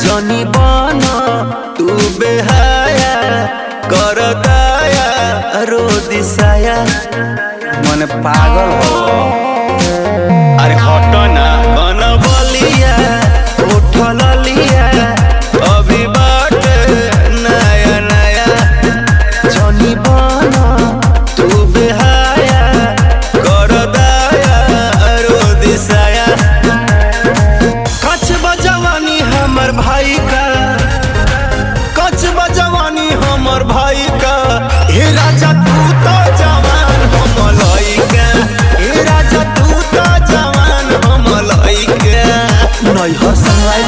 जनी बना तू बेहाया कर दया रो दिसाया मन पागल हो। अरे हटो ना कन बलिया उठल लिया अभी बाट नया नया जनी बना तू बेहाया कर दया रो दिसाया। कच बजवानी हमर भाई का, कच बजवानी हमर भाई का। हे राजा तू तो जवान हम लइका, हे राजा तू तो जवान हम लइका। नहीं हंसवाई